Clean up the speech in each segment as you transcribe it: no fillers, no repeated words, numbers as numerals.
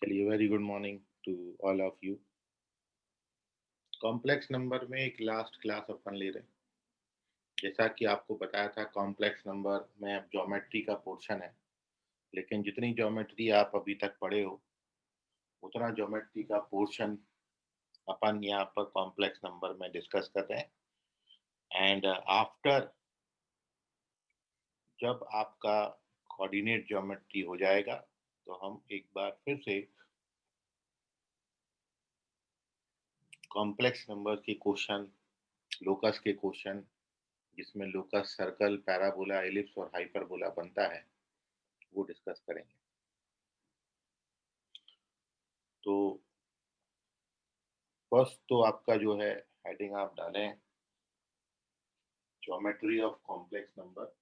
चलिए, very good morning to all of you. Complex number में एक लास्ट क्लास अपन ले रहे हैं। जैसा कि आपको बताया था, कॉम्प्लेक्स नंबर में अब ज्योमेट्री का पोर्शन है, लेकिन जितनी ज्योमेट्री आप अभी तक पढ़े हो उतना ज्योमेट्री का पोर्शन अपन यहाँ पर कॉम्प्लेक्स नंबर में डिस्कस कर रहे हैं। एंड आफ्टर जब आपका कोऑर्डिनेट ज्योमेट्री हो जाएगा तो हम एक बार फिर से कॉम्प्लेक्स नंबर के क्वेश्चन, लोकस के क्वेश्चन, जिसमें लोकस सर्कल, पैराबोला, एलिप्स और हाइपरबोला बनता है, वो डिस्कस करेंगे। तो फर्स्ट तो आपका जो है हेडिंग आप डालें, ज्योमेट्री ऑफ कॉम्प्लेक्स नंबर।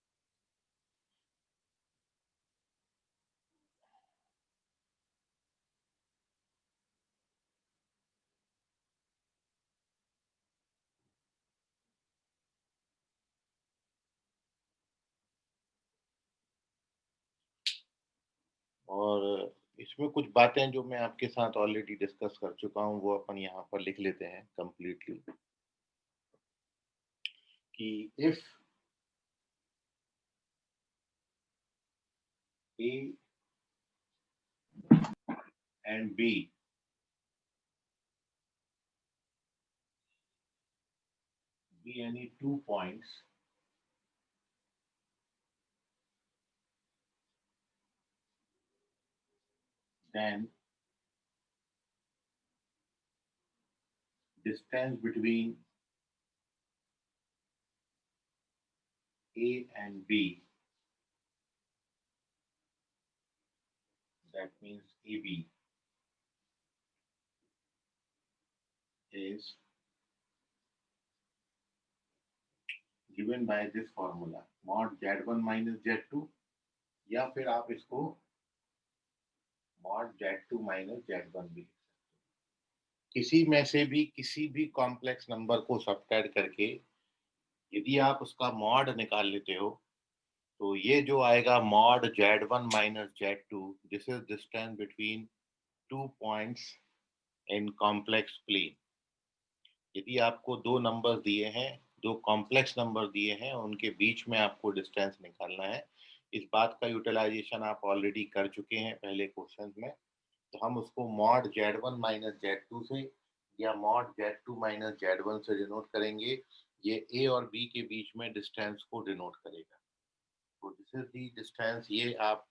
और इसमें कुछ बातें जो मैं आपके साथ ऑलरेडी डिस्कस कर चुका हूँ वो अपन यहाँ पर लिख लेते हैं कंप्लीटली। कि if A and B be any 2 points, then distance between A and B, that means AB, is given by this formula mod z1 minus z2, या फिर आप इसको mod z2 minus z1 भी लिख सकते हो। किसी में से भी किसी भी कॉम्प्लेक्स नंबर को सब्ट्रैक्ट करके यदि आप उसका मॉड निकाल लेते हो तो ये जो आएगा mod z1 minus z2, this is distance between 2 points in complex plane. यदि आपको दो नंबर दिए हैं, दो कॉम्प्लेक्स नंबर दिए हैं, उनके बीच में आपको डिस्टेंस निकालना है। इस बात का यूटिलाइजेशन आप ऑलरेडी कर चुके हैं पहले क्वेश्चन में। तो हम उसको मॉड z1 माइनस z2 से या मॉड z2 माइनस z1 से डिनोट करेंगे। ये ए और बी के बीच में डिस्टेंस को डिनोट करेगा। तो दिस इज दी डिस्टेंस। ये आप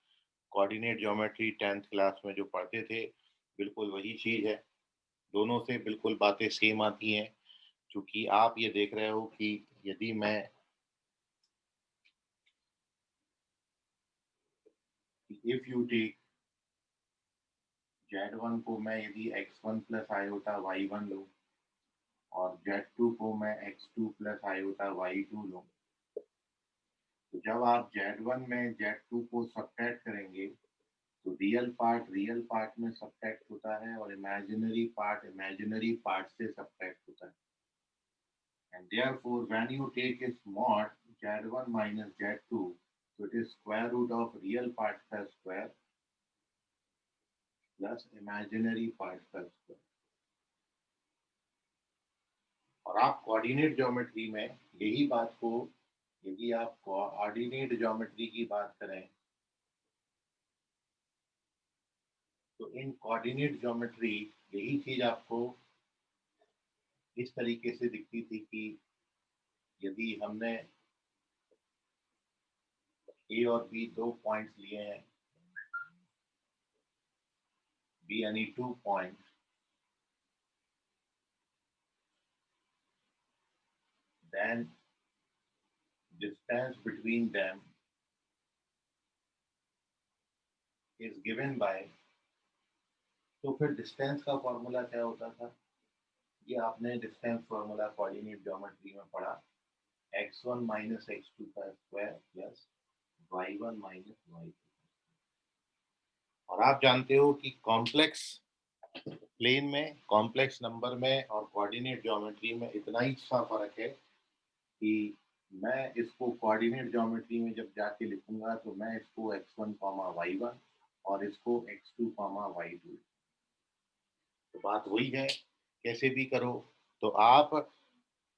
कोऑर्डिनेट ज्योमेट्री 10th क्लास में जो पढ़ते थे, बिल्कुल वही चीज है। दोनों से बिल्कुल बातें सेम आती हैं। क्योंकि आप ये देख रहे हो कि यदि मैं इफ यू टेक z1 को मैं यदि x1 प्लस आयोटा y1 लूँ और z2 को मैं x2 प्लस आयोटा y2 लूँ, तो जब आप z1 में z2 को सब्ट्रैक्ट करेंगे तो रियल पार्ट में सब्ट्रैक्ट होता है और इमेजिनरी पार्ट इमेजिनरी पार्ट से सब्ट्रैक्ट होता है। And therefore, when you take its mod z1 minus z2, so it is square root of real part का square plus imaginary part का square। और आप कोऑर्डिनेट ज्योमेट्री में यही बात को, यदि आप कोऑर्डिनेट ज्योमेट्री की बात करें तो इन कोऑर्डिनेट ज्योमेट्री यही चीज आपको इस तरीके से दिखती थी कि यदि हमने ए और बी दो पॉइंट्स लिए हैं, बी यानी 2 points, then distance between them is given by, तो फिर डिस्टेंस का फॉर्मूला क्या होता था? ये आपने डिस्टेंस फॉर्मूला कोऑर्डिनेट ज्योमेट्री में पढ़ा, x1 माइनस x2 का square plus y1 minus y2। और आप जानते हो कि कॉम्प्लेक्स प्लेन में, कॉम्प्लेक्स नंबर में और कोऑर्डिनेट ज्योमेट्री में इतना ही सा फर्क है कि मैं इसको कोऑर्डिनेट ज्योमेट्री में जब जाके लिखूंगा तो मैं इसको x1 कॉमा y1 और इसको x2 कॉमा y2। तो बात वही है, कैसे भी करो। तो आप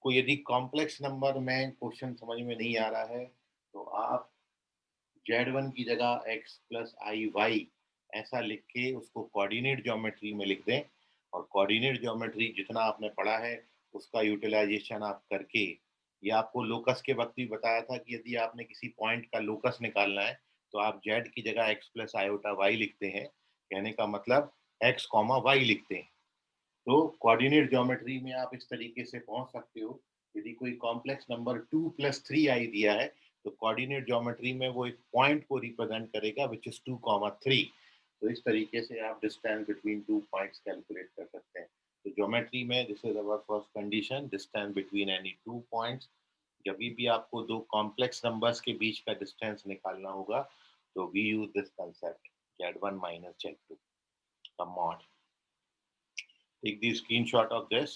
को यदि कॉम्प्लेक्स नंबर में क्वेश्चन समझ में नहीं आ रहा है, तो आप Z1 की जगह x प्लस आई वाई ऐसा लिख के उसको कोऑर्डिनेट ज्योमेट्री में लिख दें, और कोऑर्डिनेट ज्योमेट्री जितना आपने पढ़ा है उसका यूटिलाइजेशन आप करके, ये आपको लोकस के वक्त भी बताया था कि यदि आपने किसी पॉइंट का लोकस निकालना है तो आप z की जगह x प्लस आयोटा वाई लिखते हैं, कहने का मतलब x कॉमा वाई लिखते हैं। तो कोऑर्डिनेट ज्योमेट्री में आप इस तरीके से पहुंच सकते हो। यदि कोई कॉम्प्लेक्स नंबर 2 + 3i दिया है तो कोऑर्डिनेट ज्योमेट्री में वो एक पॉइंट को रिप्रेजेंट करेगा विच इज 2, 3। तो इस तरीके से आप distance between two points calculate कर सकते हैं। तो ज्योमेट्री में this is our first condition, distance between any two points. जब भी आपको दो कॉम्प्लेक्स नंबर्स के बीच का डिस्टेंस निकालना होगा तो we use this concept z1 minus z2 का mod. Take the screenshot of this.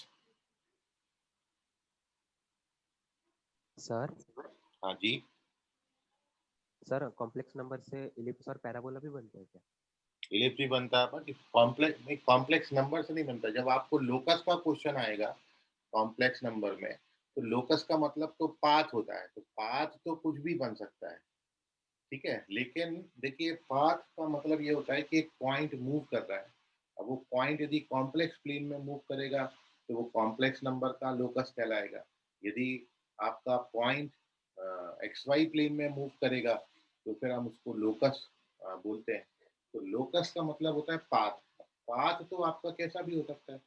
Sir हाँ जी। सर कॉम्प्लेक्स नंबर से इलिप्स और पैराबोला भी बनते हैं क्या? इलिप्स भी बनता है पर कॉम्प्लेक्स नंबर से नहीं बनता। जब आपको लोकस का क्वेश्चन आएगा कॉम्प्लेक्स नंबर में, तो लोकस का मतलब तो पाथ होता है, तो पाथ तो कुछ भी बन सकता है, ठीक है। लेकिन देखिए पाथ का मतलब ये होता है कि एक पॉइंट मूव कर रहा है। अब वो पॉइंट यदि कॉम्प्लेक्स प्लेन में मूव करेगा तो वो कॉम्प्लेक्स नंबर का लोकस कहलाएगा। यदि आपका पॉइंट एक्स वाई प्लेन में मूव करेगा तो फिर हम उसको लोकस बोलते हैं। तो लोकस का मतलब होता है पाथ। पाथ तो आपका कैसा भी हो सकता है,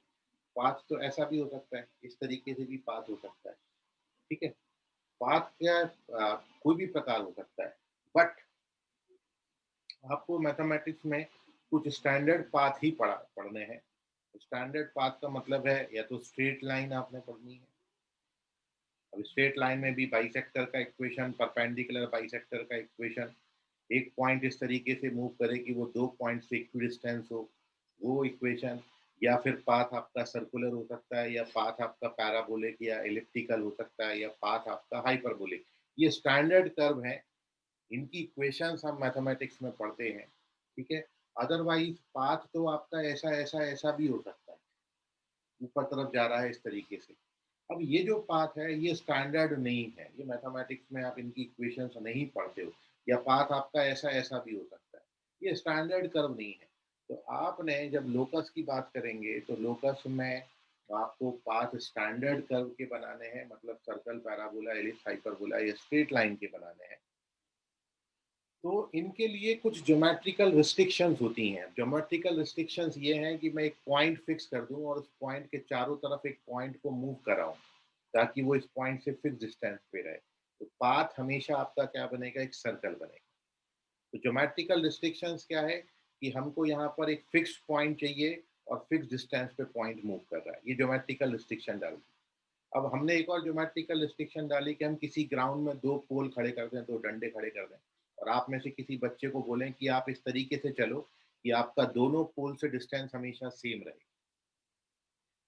पाथ तो ऐसा भी हो सकता है, इस तरीके से भी पाथ हो सकता है, ठीक है। पाथ क्या कोई भी प्रकार हो सकता है, बट आपको मैथमेटिक्स में कुछ स्टैंडर्ड पाथ ही पढ़ने हैं। स्टैंडर्ड पाथ का मतलब है या तो स्ट्रेट लाइन आपने पढ़नी है। अब स्ट्रेट लाइन में भी बाइसेक्टर का इक्वेशन, परपेंडिकुलर बाइसेक्टर का इक्वेशन, एक पॉइंट इस तरीके से मूव करे कि वो दो पॉइंट से इक्विडिस्टेंस हो, वो इक्वेशन। या फिर पाथ आपका सर्कुलर हो सकता है, या पाथ आपका पैराबोलिक या एलिप्टिकल हो सकता है, या पाथ आपका हाइपरबोलिक। ये स्टैंडर्ड कर्व है, इनकी इक्वेशंस हम मैथमेटिक्स में पढ़ते हैं, ठीक है। अदरवाइज पाथ तो आपका ऐसा ऐसा ऐसा भी हो सकता है, ऊपर तरफ जा रहा है इस तरीके से। अब ये जो पाथ है ये स्टैंडर्ड नहीं है, ये मैथमेटिक्स में आप इनकी इक्वेशंस नहीं पढ़ते हो। या पाथ आपका ऐसा ऐसा भी हो सकता है, ये स्टैंडर्ड कर्व नहीं है। तो आपने जब लोकस की बात करेंगे तो लोकस में आपको पाथ स्टैंडर्ड कर्व के बनाने हैं, मतलब सर्कल, पैराबोला, एलिप्स, हाइपरबोला या स्ट्रेट लाइन के बनाने हैं। तो इनके लिए कुछ ज्योमेट्रिकल रिस्ट्रिक्शंस होती हैं। ज्योमेट्रिकल रिस्ट्रिक्शंस ये हैं कि मैं एक पॉइंट फिक्स कर दूं और उस पॉइंट के चारों तरफ एक पॉइंट को मूव कराऊं ताकि वो इस पॉइंट से फिक्स डिस्टेंस पे रहे। तो पाथ हमेशा आपका क्या बनेगा, एक सर्कल बनेगा। तो ज्योमेट्रिकल रिस्ट्रिक्शंस क्या है कि हमको यहाँ पर एक फिक्स पॉइंट चाहिए और फिक्स डिस्टेंस पे पॉइंट मूव कर रहा है, ये ज्योमेट्रिकल रिस्ट्रिक्शन डाल दी। अब हमने एक और ज्योमेट्रिकल रिस्ट्रिक्शन डाली कि हम किसी ग्राउंड में दो पोल खड़े कर दें, दो डंडे खड़े कर दें, और आप में से किसी बच्चे को बोलें कि आप इस तरीके से चलो कि आपका दोनों पोल से डिस्टेंस हमेशा सेम रहे।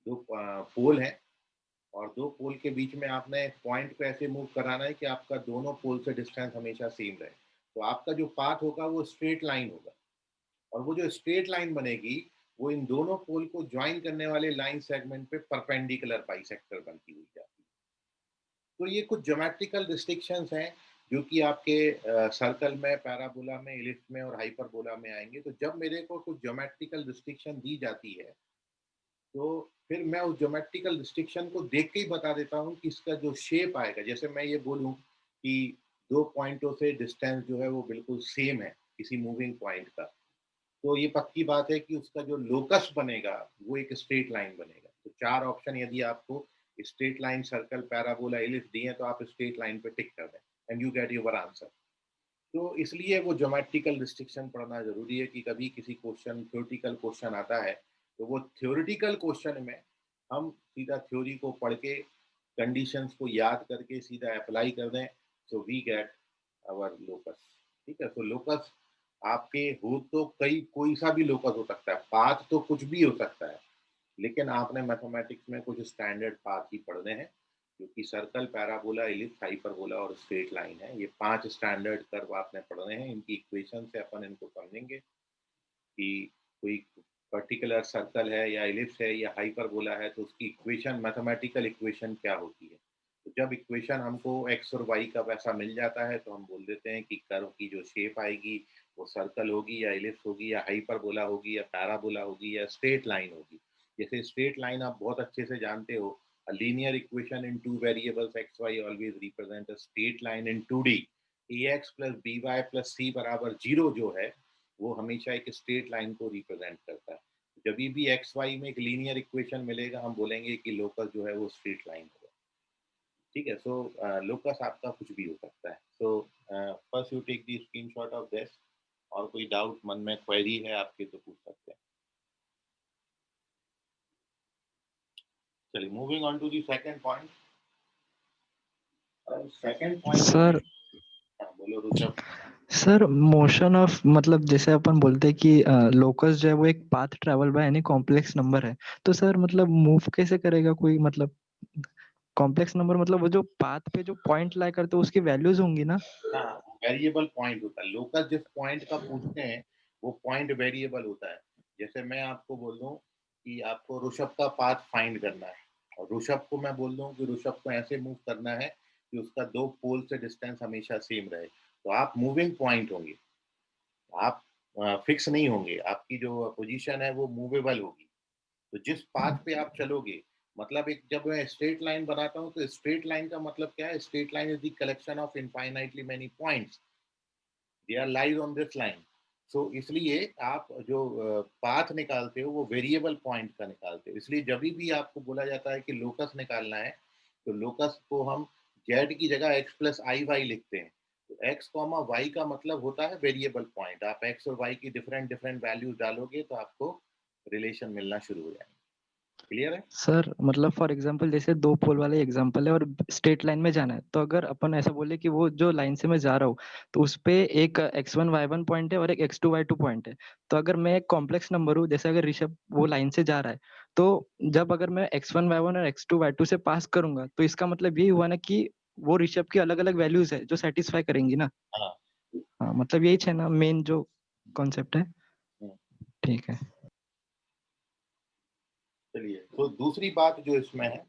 दो पोल है और दो पोल के बीच में आपने पॉइंट को ऐसे मूव कराना है कि आपका दोनों पोल से डिस्टेंस हमेशा सेम रहे। तो आपका जो पाथ होगा वो स्ट्रेट लाइन होगा, और वो जो स्ट्रेट लाइन बनेगी वो इन दोनों पोल को ज्वाइन करने वाले लाइन सेगमेंट पे परपेंडिकुलर बाइसेक्टर बनती हुई जाती है। तो ये कुछ ज्योमेट्रिकल रिस्ट्रिक्शंस हैं जो कि आपके सर्कल में, पैराबोला में, इलिप्स में और हाइपरबोला में आएंगे। तो जब मेरे को कुछ ज्योमेट्रिकल रिस्ट्रिक्शन दी जाती है तो फिर मैं उस ज्योमेट्रिकल रिस्ट्रिक्शन को देख के ही बता देता हूँ कि इसका जो शेप आएगा, जैसे मैं ये बोलूँ कि दो पॉइंटों से डिस्टेंस जो है वो बिल्कुल सेम है किसी मूविंग पॉइंट का, तो ये पक्की बात है कि उसका जो लोकस बनेगा वो एक स्ट्रेट लाइन बनेगा। तो चार ऑप्शन यदि आपको straight line, circle, parabola, ellipse दिए हैं तो आप स्ट्रेट लाइन पे टिक कर दें and you get your answer. तो इसलिए वो ज्योमेट्रिकल रिस्ट्रिक्शन पढ़ना जरूरी है कि कभी किसी क्वेश्चन, थ्योरेटिकल क्वेश्चन आता है तो वो थ्योरेटिकल क्वेश्चन में हम सीधा थ्योरी को पढ़ के कंडीशंस को याद करके सीधा अप्लाई कर दें, so we get our locus. ठीक है, तो लोकस आपके हो तो कई कोई सा भी लोकस हो सकता है, पाथ तो कुछ भी हो सकता है, लेकिन आपने मैथमेटिक्स में कुछ स्टैंडर्ड पाथ ही पढ़ने हैं जो कि सर्कल, पैराबोला, इलिप्स, हाइपरबोला और स्ट्रेट लाइन है। ये 5 स्टैंडर्ड कर्व आपने पढ़ने हैं, इनकी इक्वेशन से अपन इनको समझेंगे कि कोई पर्टिकुलर सर्कल है या इलिप्स है या हाइपरबोला है, तो उसकी इक्वेशन, मैथमेटिकल इक्वेशन क्या होती है। तो जब इक्वेशन हमको एक्स और वाई का वैसा मिल जाता है तो हम बोल देते हैं कि कर्व की जो शेप आएगी वो सर्कल होगी या इलिप्स होगी या हाइपरबोला होगी या पैराबोला होगी या स्ट्रेट लाइन होगी। जैसे स्ट्रेट लाइन आप बहुत अच्छे से जानते हो, a linear equation in two variables x y always represent a straight line in 2D। ax plus by plus c बराबर 0 जो है वो हमेशा एक स्ट्रेट लाइन को रिप्रेजेंट करता है। जब भी एक्स वाई में एक लीनियर इक्वेशन मिलेगा हम बोलेंगे कि लोकस जो है वो स्ट्रेट लाइन होगा। ठीक है, सो लोकस आपका कुछ भी हो सकता है। So first you take the screenshot of this, और कोई डाउट मन में क्वेरी है आपके तो पूछ सकते हैं। चलिए, moving on to the second point. Second point sir बोलो ऋषभ। सर मोशन ऑफ मतलब जैसे अपन बोलते हैं कि लोकस जो है वो एक path travel by any complex number है, तो सर मतलब मूव कैसे करेगा कोई, मतलब कॉम्प्लेक्स नंबर मतलब वो जो पाथ पे जो पॉइंट लाई करते हैं उसकी वैल्यूज होंगी ना। हाँ, वेरिएबल पॉइंट होता है। लोकस जिस पॉइंट का पूछते हैं वो पॉइंट वेरिएबल होता है। जैसे मैं आपको बोल दूं कि आपको ऋषभ का पाथ फाइंड करना है, और ऋषभ को मैं बोल दूं कि ऋषभ को ऐसे मूव करना है कि उसका दो पोल से डिस्टेंस हमेशा सेम रहे, तो आप मूविंग पॉइंट होंगे, आप फिक्स नहीं होंगे, आपकी जो पोजीशन है वो मूवेबल होगी। तो जिस पाथ पे आप चलोगे, मतलब एक जब मैं स्ट्रेट लाइन बनाता हूँ तो स्ट्रेट लाइन का मतलब क्या है, straight line is the collection of infinitely many points, they are lies on this line. So इसलिए आप जो पाथ निकालते हो वो वेरिएबल पॉइंट का निकालते हो। इसलिए जब भी आपको बोला जाता है कि लोकस निकालना है तो लोकस को हम जेड की जगह एक्स प्लस आई वाई लिखते हैं। तो एक्स कॉमा वाई का मतलब होता है वेरिएबल पॉइंट। आप एक्स और वाई की डिफरेंट डिफरेंट वैल्यूज डालोगे तो आपको रिलेशन मिलना शुरू हो जाएंगे। क्लियर है? सर मतलब फॉर एग्जांपल जैसे दो पोल वाले एग्जांपल है और स्ट्रेट लाइन में जाना है, तो अगर अपन ऐसा बोले कि वो जो लाइन से मैं जा रहा हूँ तो उस पे एक x1 y1 पॉइंट है और एक x2 y2 पॉइंट है, तो अगर मैं एक कॉम्प्लेक्स नंबर हूँ, जैसे अगर ऋषभ वो लाइन से जा रहा है, तो जब अगर मैं x1 y1 और x2 y2 से पास करूंगा तो इसका मतलब यही हुआ ना कि वो ऋषभ की अलग अलग वैल्यूज है जो सेटिस्फाई करेंगी ना। हाँ। हाँ मतलब यही है ना मेन जो कॉन्सेप्ट है। हम्म। ठीक है। चलिए, तो दूसरी बात जो इसमें है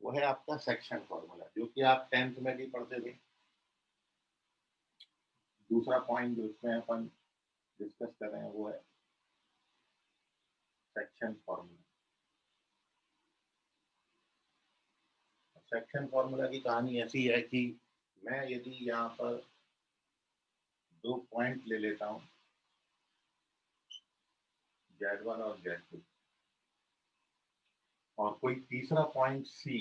वो है आपका सेक्शन फॉर्मूला, जो कि आप 10th में भी पढ़ते थे। दूसरा पॉइंट जो इसमें अपन डिस्कस कर रहे हैं वो है सेक्शन फॉर्मूला। सेक्शन फॉर्मूला की कहानी ऐसी है कि मैं यदि यहाँ पर दो पॉइंट ले लेता हूँ, Z1 और Z2, और कोई तीसरा पॉइंट C,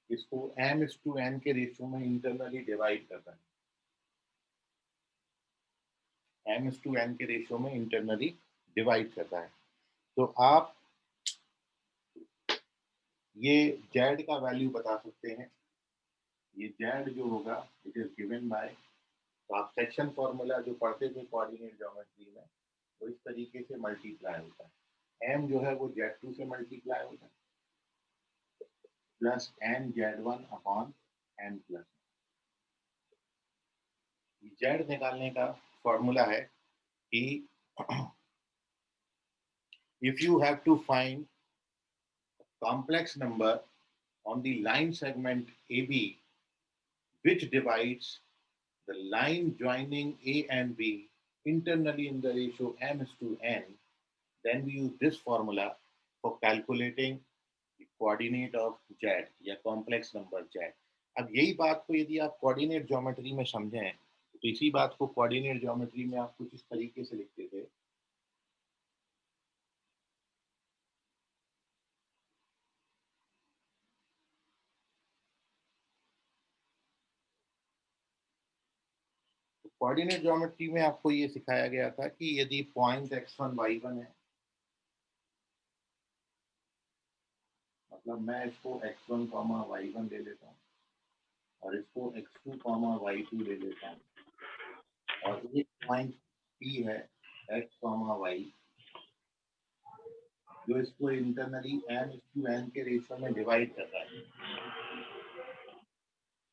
इसको m/n के रेशियो में इंटरनली डिवाइड करता है, m/n के रेशियो में इंटरनली डिवाइड करता है। तो आप ये Z का वैल्यू बता सकते हैं। ये Z जो होगा इट इज गिवन बाय, तो आप सेक्शन फॉर्मूला जो पढ़ते थे कोऑर्डिनेट ज्योमेट्री में वो इस तरीके से मल्टीप्लाई होता है। m जो है वो Z2 से मल्टीप्लाई होता है plus n Z1 upon n plus. Z निकालने का फॉर्मूला है कि if you have to find a complex number on the line segment AB which divides the line joining A and B internally in the ratio m/n, then we use this formula for calculating the coordinate of Z या complex number Z। अब यही बात को यदि आप coordinate geometry में समझें तो इसी बात को कोऑर्डिनेट ज्योमेट्री में आप कुछ इस तरीके से लिखते थे। कोऑर्डिनेट ज्योमेट्री में आपको ये सिखाया गया था कि यदि पॉइंट x1 y1 है, मतलब मैं इसको x1 y1 ले लेता हूँ और इसको x2 y2 ले लेता हूँ, और एक पॉइंट P है x y जो इसको इंटरनली m/n के रेशियो में डिवाइड करता है।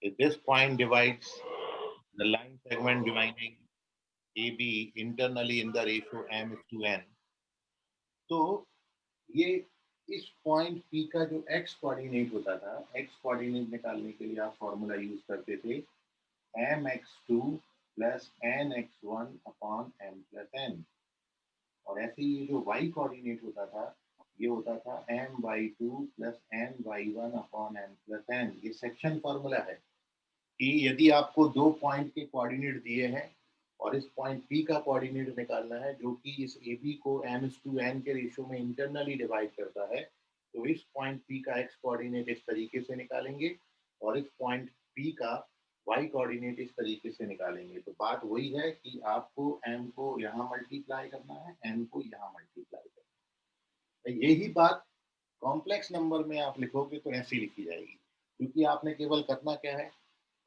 If this point divides the line segment dividing AB internally in the ratio m/n, तो ये इस पॉइंट P का जो x कोऑर्डिनेट होता था, x कोऑर्डिनेट निकालने के लिए आप फॉर्मूला यूज करते थे mx2 plus nx1 upon m plus n, और ऐसे ही ये जो y कोऑर्डिनेट होता था ये होता था my2 plus ny1 upon m plus n। ये सेक्शन फॉर्मूला है कि यदि आपको दो पॉइंट के कोऑर्डिनेट दिए हैं और इस पॉइंट P का कोऑर्डिनेट निकालना है जो कि इस AB को m/n के रेशियो में इंटरनली डिवाइड करता है, तो इस पॉइंट P का x कोऑर्डिनेट इस तरीके से निकालेंगे और इस पॉइंट P का y कोऑर्डिनेट इस तरीके से निकालेंगे। तो बात वही है कि आपको m को यहाँ मल्टीप्लाई करना है, n को यहाँ मल्टीप्लाई करना है। यही बात कॉम्प्लेक्स नंबर में आप लिखोगे तो ऐसी लिखी जाएगी, क्योंकि आपने केवल करना क्या है,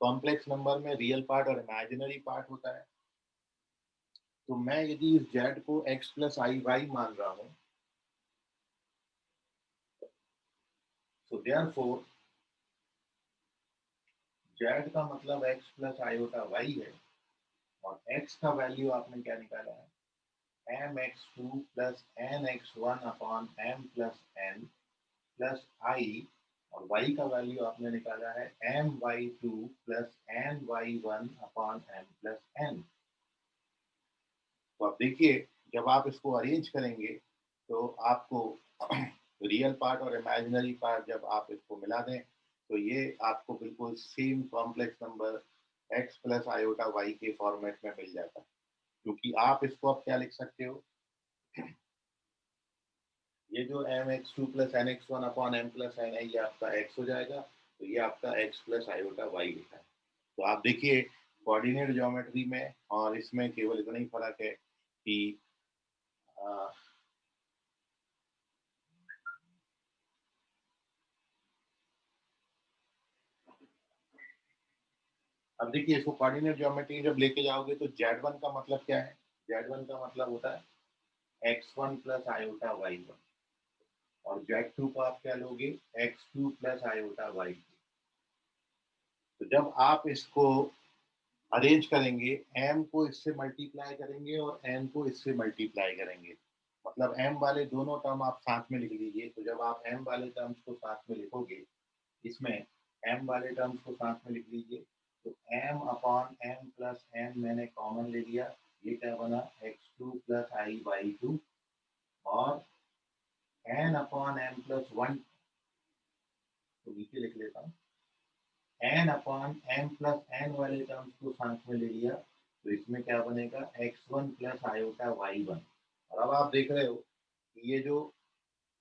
कॉम्प्लेक्स नंबर में रियल पार्ट और इमेजिनरी पार्ट होता है। तो मैं यदि इस z को x प्लस आई वाई मान रहा हूं, तो देयरफॉर z का मतलब x प्लस आयोटा y है, और x का वैल्यू आपने क्या निकाला है, mx2 plus nx1 upon m plus n plus i, और y का वैल्यू आपने निकाला है my2 plus ny1 upon m plus n। तो अब देखिए, जब आप इसको अरेंज करेंगे तो आपको रियल पार्ट और इमेजिनरी पार्ट जब आप इसको मिला दें तो ये आपको बिल्कुल same complex number x plus iota y के फॉर्मेट में मिल जाता है। क्योंकि आप इसको अब क्या लिख सकते हो, ये जो mx2 plus nx1 upon m plus n है ये आपका x हो जाएगा, तो ये आपका x प्लस आयोटा y लिखा है। तो आप देखिए कोऑर्डिनेट ज्योमेट्री में और इसमें केवल इतना ही फर्क है कि अब देखिए इसको कोऑर्डिनेट ज्योमेट्री जब लेके जाओगे तो z1 का मतलब क्या है, z1 का मतलब होता है x1 प्लस आयोटा y1, और z2 को आप क्या लोगे, x2 प्लस आयोटा y2। तो जब आप इसको अरेंज करेंगे, m को इससे मल्टीप्लाई करेंगे और n को इससे मल्टीप्लाई करेंगे, मतलब m वाले दोनों टर्म आप साथ में लिख लीजिए। तो जब आप m वाले टर्म्स को साथ में लिखोगे, इसमें m वाले टर्म्स को साथ में लिख लीजिए, तो m upon m plus n मैंने कॉमन ले लिया, ये क्या बना x2 plus i y two, और n अपॉन m प्लस 1, तो नीचे लिख लेता हूँ, n upon m plus n वाले टर्म्स को साथ में ले लिया, तो इसमें क्या बनेगा x1 प्लस आयोटा y1। और अब आप देख रहे हो कि ये जो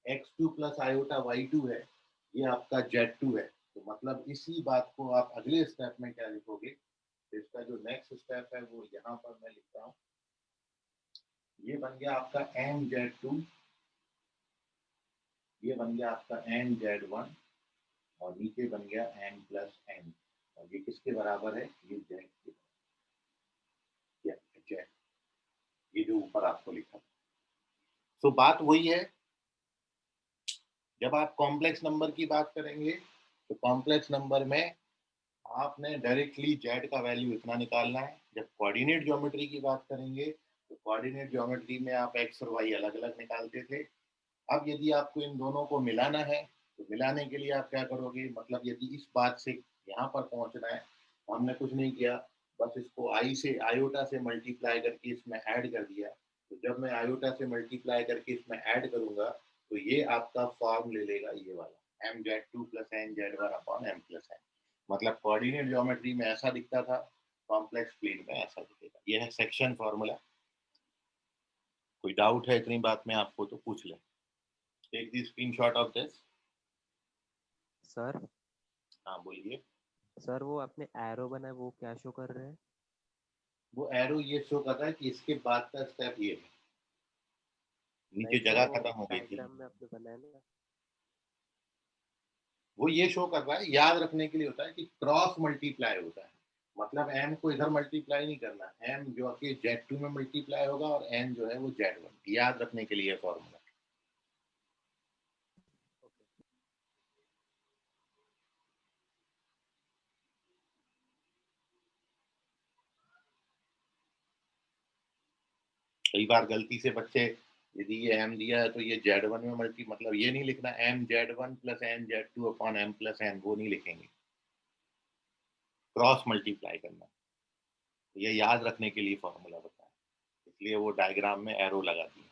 x2 प्लस आयोटा y2 है ये आपका z2 है। तो मतलब इसी बात को आप अगले स्टेप में क्या लिखोगे, तो इसका जो नेक्स्ट स्टेप है वो यहाँ पर मैं लिखता हूँ, ये बन गया आपका mz2, ये बन गया आपका mz1, और नीचे बन गया m प्लस n, और ये किसके बराबर है, ये z के, या z, ये जो ऊपर आपको लिखा। तो बात वही है, जब आप कॉम्प्लेक्स नंबर की बात करेंगे तो कॉम्प्लेक्स नंबर में आपने डायरेक्टली z का वैल्यू इतना निकालना है। जब कोऑर्डिनेट ज्योमेट्री की बात करेंगे तो कोऑर्डिनेट ज्योमेट्री में आप x और y अलग अलग निकालते थे। अब यदि आपको इन दोनों को मिलाना है तो मिलाने के लिए आप क्या करोगे, मतलब यदि इस बात से यहाँ पर पहुँचना है तो हमने कुछ नहीं किया, बस इसको आई से आयोटा से मल्टीप्लाई करके इसमें ऐड कर दिया। तो जब मैं आयोटा से मल्टीप्लाई करके इसमें ऐड करूंगा तो ये आपका फॉर्म ले लेगा, ये वाला mz2 plus nz1 upon m plus n। मतलब कोऑर्डिनेट ज्योमेट्री में ऐसा दिखता था, कॉम्प्लेक्स प्लेन में ऐसा दिखेगा। यह है सेक्शन फॉर्मूला। कोई डाउट है इतनी बात में आपको तो पूछ ले। Take the screenshot of this. Sir हाँ बोलिए। सर वो आपने एरो बनाया वो क्या शो कर रहे हैं? वो एरो ये शो कर रहा है कि इसके बाद का स्टेप ये है, नीचे नहीं सर, जगह वो खत्म हो गई थी। डायग्राम में आपने बनाया ना। वो ये शो कर रहा है, याद रखने के लिए होता है कि क्रॉस मल्टीप्लाई होता है, मतलब m को इधर मल्टीप्लाई नहीं करना, m जो कि z2 में मल्टीप्लाई होगा और n जो है वो z1, याद रखने के लिए फॉर्मूला। कई बार गलती से बच्चे यदि ये m दिया है तो ये z1 में मल्टी, मतलब ये नहीं लिखना mz1 plus mz2 upon m plus n, वो नहीं लिखेंगे, क्रॉस मल्टीप्लाई करना। ये याद रखने के लिए फॉर्मूला बताया, इसलिए वो डायग्राम में एरो लगा दिया,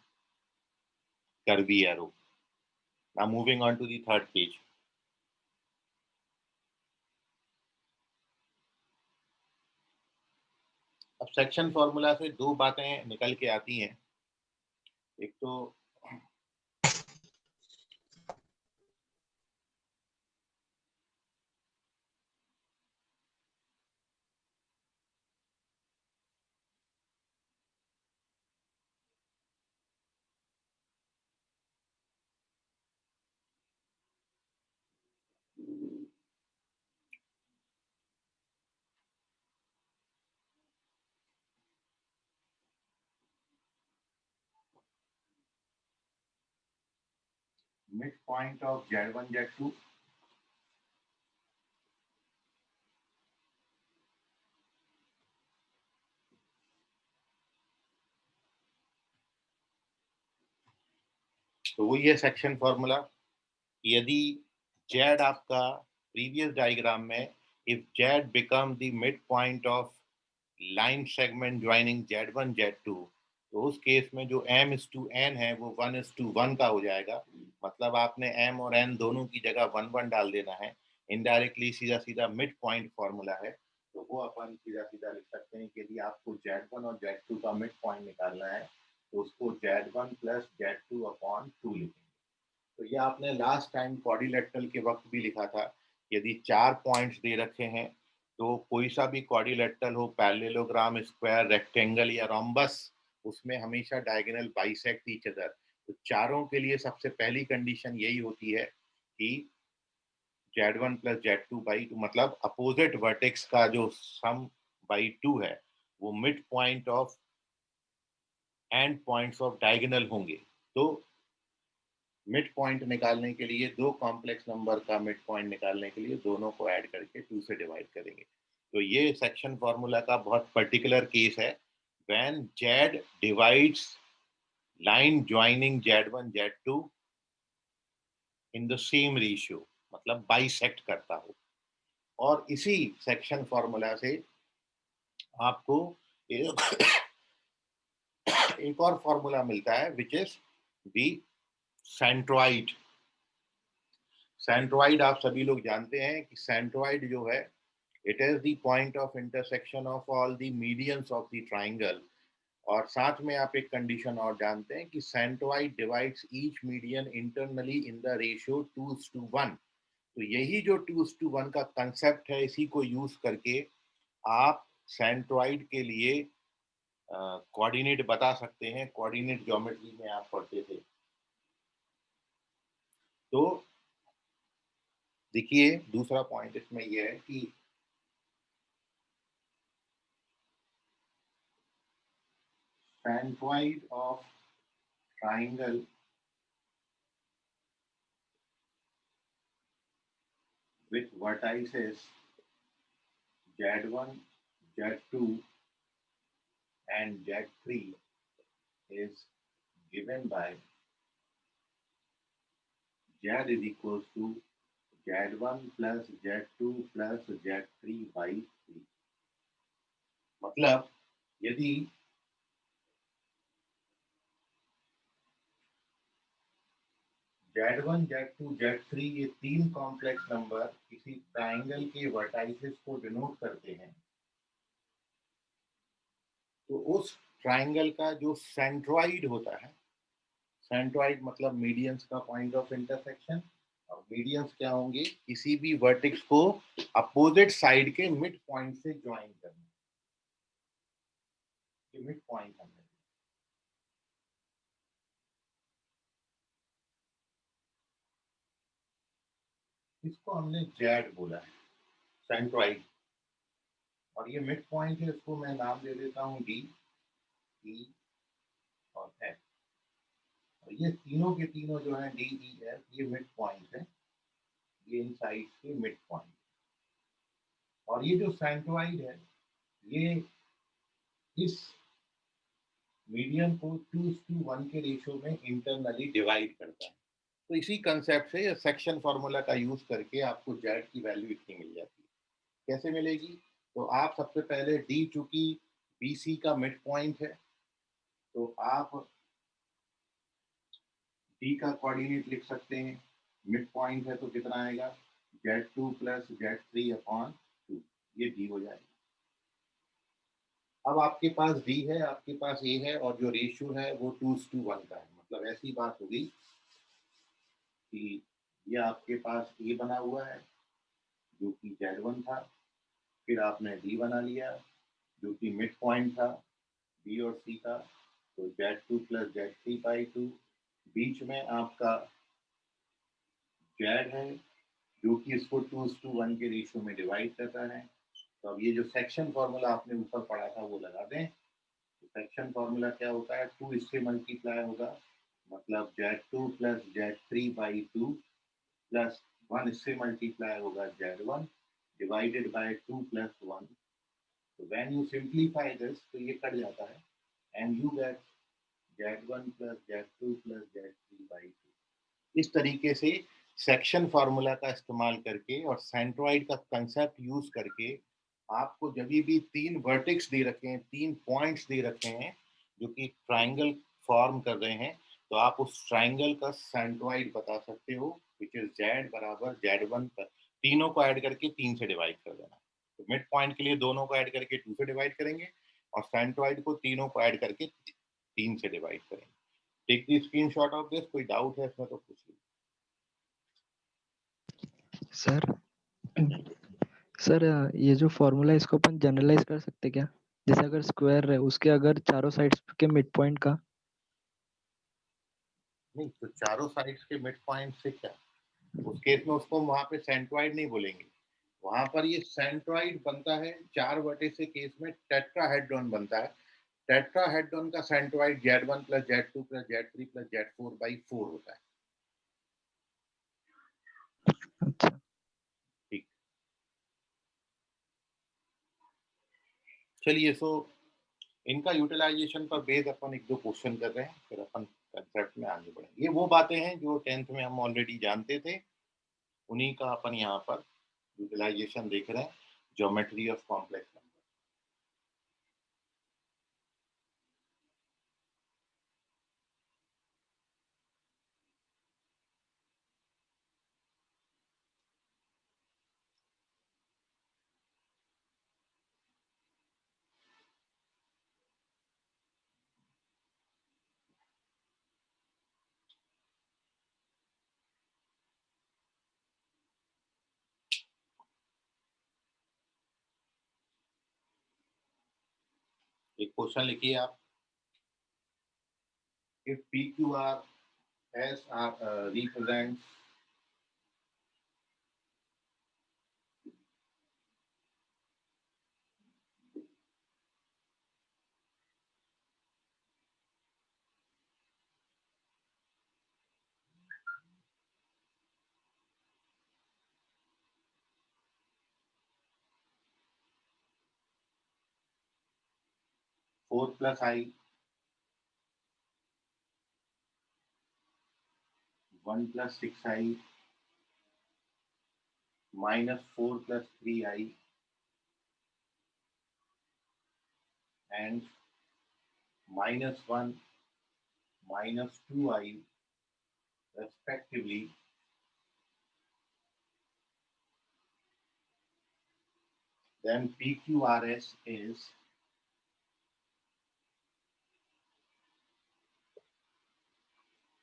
curvy arrow. Now moving on to the third page. अब सेक्शन फॉर्मूला से दो बातें निकल के आती हैं। एक तो mid point of z1 z2, तो वो ये सेक्शन फॉर्मूला, यदि z आपका प्रीवियस डायग्राम में, if z become the mid point of line segment joining z1 z2, तो उस केस में जो m/n है वो 1:1 का हो जाएगा। मतलब आपने m और n दोनों की जगह 1:1 डाल देना है। इनडायरेक्टली सीधा सीधा मिड पॉइंट फॉर्मूला है, तो वो अपन सीधा सीधा लिख सकते हैं कि यदि आपको z1 और z2 का मिड पॉइंट निकालना है तो उसको z1 प्लस z2 अपॉन 2 लिखेंगे। तो ये आपने लास्ट टाइम क्वाड्रिलेटरल के वक्त भी लिखा था। यदि 4 पॉइंट्स दे रखे हैं तो कोई सा भी क्वाड्रिलेटरल हो, पैरेललोग्राम, स्क्वायर, रेक्टेंगल या रोम्बस, उसमें हमेशा डायगोनल बाइसेक्ट ईच अदर। तो चारों के लिए सबसे पहली कंडीशन यही होती है कि z1 प्लस z2 बाई 2, मतलब अपोजिट वर्टेक्स का जो सम बाई 2 है वो mid point of and points of diagonal होंगे। तो मिड पॉइंट निकालने के लिए, दो कॉम्प्लेक्स नंबर का मिड पॉइंट निकालने के लिए दोनों को ऐड करके 2 से डिवाइड करेंगे। तो ये सेक्शन फॉर्मूला का बहुत पर्टिकुलर केस है, when z divides line joining z1 z2 in the same ratio, मतलब बाइसेक्ट करता हो। और इसी सेक्शन फॉर्मूला से आपको एक, एक और फॉर्मूला मिलता है which is the centroid. Centroid आप सभी लोग जानते हैं कि सेंट्रॉइड जो है, it is the point of intersection of all the medians of the triangle. और साथ में आप एक कंडीशन और जानते हैं कि centroid divides each median internally in the ratio 2:1। तो यही जो 2:1 का कंसेप्ट है, इसी को यूज करके आप सेंट्रॉइड के लिए कोऑर्डिनेट बता सकते हैं। कोऑर्डिनेट ज्योमेट्री में आप पढ़ते थे। तो देखिए, दूसरा पॉइंट इसमें यह है कि centroid of triangle with vertices z1, z2 and z3 is given by z is equals to z1 plus z2 plus z3 by 3। मतलब यदि z1, z2, z3 ये तीन कॉम्प्लेक्स नंबर किसी ट्राइंगल के वर्टाइसेस को डिनोट करते हैं, तो उस ट्राइंगल का जो सेंट्रॉइड होता है, सेंट्रॉइड मतलब मीडियंस का पॉइंट ऑफ इंटरसेक्शन, और मीडियंस क्या होंगे, किसी भी वर्टेक्स को अपोजिट साइड के मिड पॉइंट से ज्वाइन करना। मिड पॉइंट हमने, इसको हमने जेड बोला है, सेंट्रॉइड। और ये मिड पॉइंट है, इसको मैं नाम दे देता हूँ डी, ई और एफ। और ये तीनों के तीनों जो है डी, ई, एफ, ये मिड पॉइंट है, ये इन साइड के मिड पॉइंट। और ये जो सेंट्रॉइड है, ये इस मीडियन को 2:1 के रेशियो में इंटरनली डिवाइड करता है। तो इसी कंसेप्ट से सेक्शन फार्मूला का यूज करके आपको जेड की वैल्यू इतनी मिल जाती है। कैसे मिलेगी? तो आप सबसे पहले डी, चूंकि बीसी का मिड पॉइंट है, तो आप डी का कोऑर्डिनेट लिख सकते हैं। मिड पॉइंट है तो कितना आएगा? Z2 प्लस Z3 अपॉन 2, ये डी हो जाएगा। अब आपके पास डी है, आपके पास ए है, और जो रेशियो है वो 2:1 का है। मतलब ऐसी बात होगी कि ये आपके पास ए बना हुआ है जो कि Z1 था, फिर आपने डी बना लिया जो कि मिड पॉइंट था बी और सी का, तो Z2 प्लस Z3/2, बीच में आपका Z है जो कि इसको 2:1 के रेशियो में डिवाइड करता है। तो अब ये जो सेक्शन फॉर्मूला आपने ऊपर पढ़ा था वो लगा दें। तो सेक्शन फॉर्मूला क्या होता है? 2 इससे मल्टीप्लाई होगा, मतलब Z2 प्लस Z3/2 प्लस 1 इससे मल्टीप्लाई होगा Z1 डिवाइडेड बाय 2 प्लस 1। तो व्हेन यू सिंप्लीफाई दिस तो ये कट जाता है and you get Z1 plus Z2 plus Z3/2। इस तरीके से सेक्शन फार्मूला का इस्तेमाल करके और सेंट्रोइड का कंसेप्ट यूज करके आपको जब भी तीन वर्टेक्स दे रखे हैं, तीन पॉइंट्स दे रखे हैं जो कि ट्राइंगल फॉर्म कर रहे हैं, तो आप उस ट्राइंगल का सेंट्रोइड बता सकते हो, विच इज जेड बराबर Z1 पर तीनों को ऐड करके 3 से डिवाइड कर देना। तो मिड पॉइंट के लिए दोनों को ऐड करके 2 से डिवाइड करेंगे और सेंट्रोइड को तीनों को ऐड करके 3 से डिवाइड करेंगे। Take the screenshot of this. कोई डाउट है इसमें तो पूछ लीजिए। सर सर ये जो फॉर्मूला है इसको अपन जनरलाइज कर सकते क्या? जैसे अगर स्क्वायर है उसके अगर चारों साइड्स के मिड पॉइंट का। नहीं, तो चारों साइड्स के मिड पॉइंट से क्या, उस केस में उसको वहां पे सेंट्रॉइड नहीं बोलेंगे। वहां पर ये सेंट्रॉइड बनता है, चार वर्टेक्स के केस में टेट्राहेड्रॉन बनता है। टेट्राहेड्रॉन का centroid Z1 plus Z2 plus Z3 plus Z4/4 होता है। अच्छा ठीक, चलिए। सो इनका यूटिलाइजेशन पर बेस अपन एक दो क्वेश्चन कर रहे हैं, फिर अपन कंसेप्ट में आगे बढ़ेंगे। ये वो बातें हैं जो 10th में हम ऑलरेडी जानते थे, उन्हीं का अपन यहाँ पर यूटिलाइजेशन देख रहे हैं। Geometry of complex number. एक क्वेश्चन लिखिए आप। If PQR S represents four plus I, 1 plus 6i, -4 plus 3i and -1 -2i respectively, then PQRS is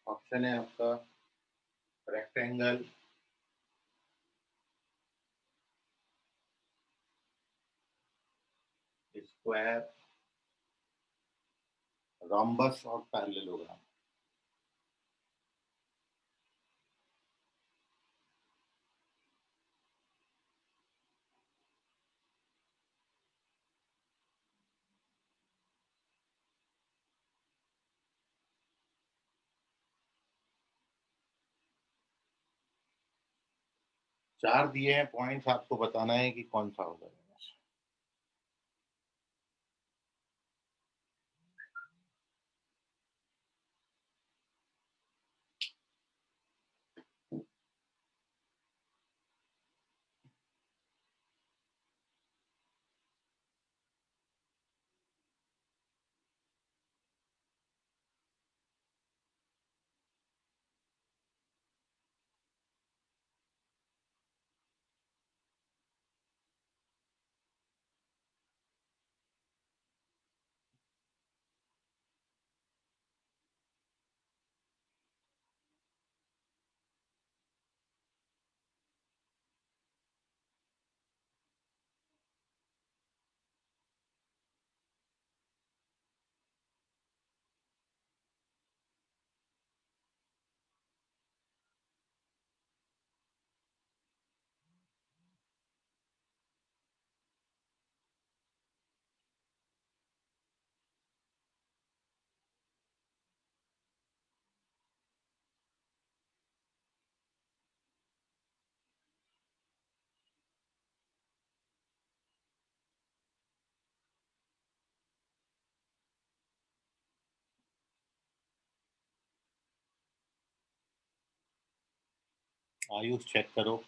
option है आपका रेक्टेंगल, स्क्वायर, रोम्बस और पैरेललोग्राम। चार दिए हैं पॉइंट्स, आपको बताना है कि कौन सा होगा। आयुष चेक करो।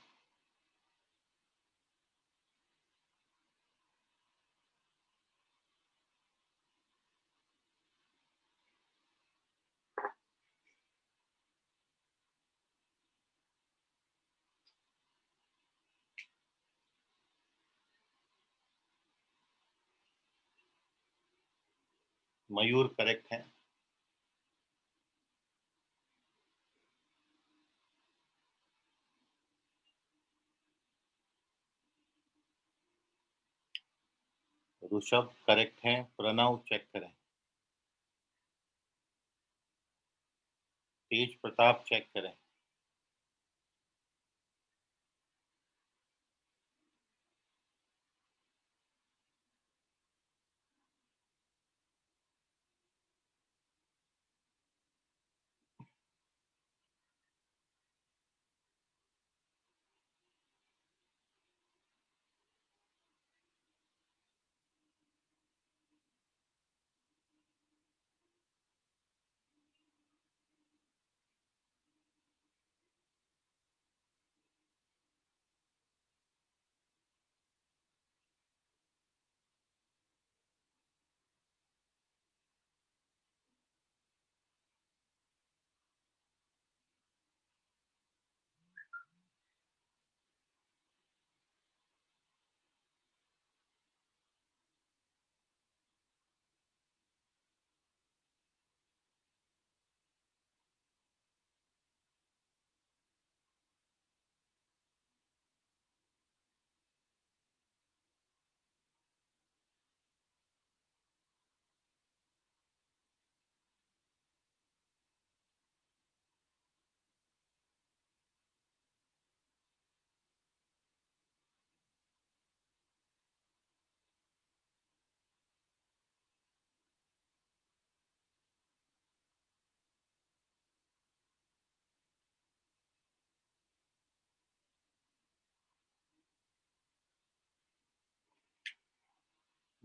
मयूर करेक्ट है। ऋषभ करेक्ट है। प्रणव चेक करें। तेज प्रताप चेक करें।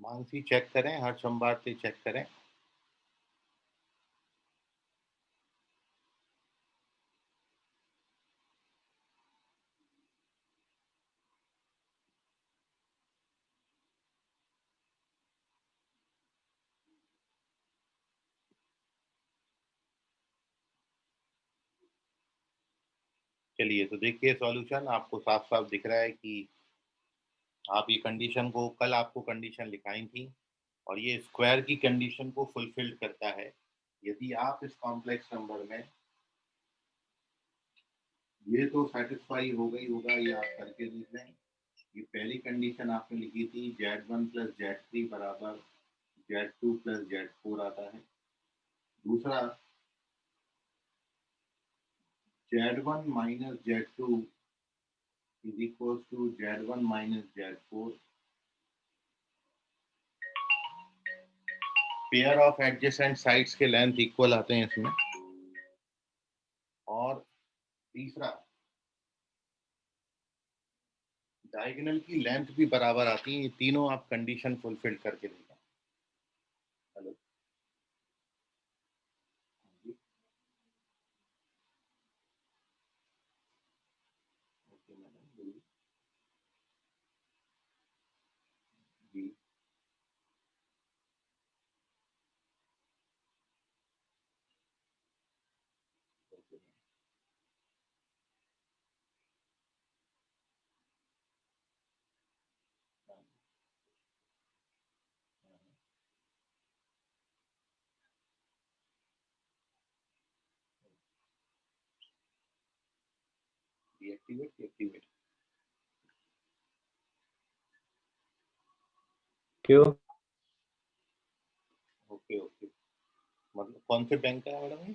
मानसी चेक करें। हर्ष अंबाती चेक करें। चलिए, तो देखिए सॉल्यूशन आपको साफ साफ दिख रहा है कि आप ये कंडीशन को, कल आपको कंडीशन लिखाई थी और ये स्क्वायर की कंडीशन को फुलफिल करता है। यदि आप इस कॉम्प्लेक्स नंबर में, ये तो सेटिस्फाई हो गई होगा, ये आप करके देख लें। ये पहली कंडीशन आपने लिखी थी Z1 प्लस Z3 बराबर Z2 प्लस Z4 आता है। दूसरा Z1 minus Z2 is equals to Z1 minus Z4। Pair of adjacent sides के लेंथ इक्वल आते हैं इसमें। और तीसरा, डायगोनल की लेंथ भी बराबर आती है। ये तीनों आप कंडीशन फुलफिल करके देखें। हेलो जी, ओके मैडम, बोलिए। जी, ओके मैडम। हाँ, हाँ, डीएक्टिवेट एक्टिवेट। क्यों? ओके ओके, मतलब कौन से बैंक का है मैडम ये?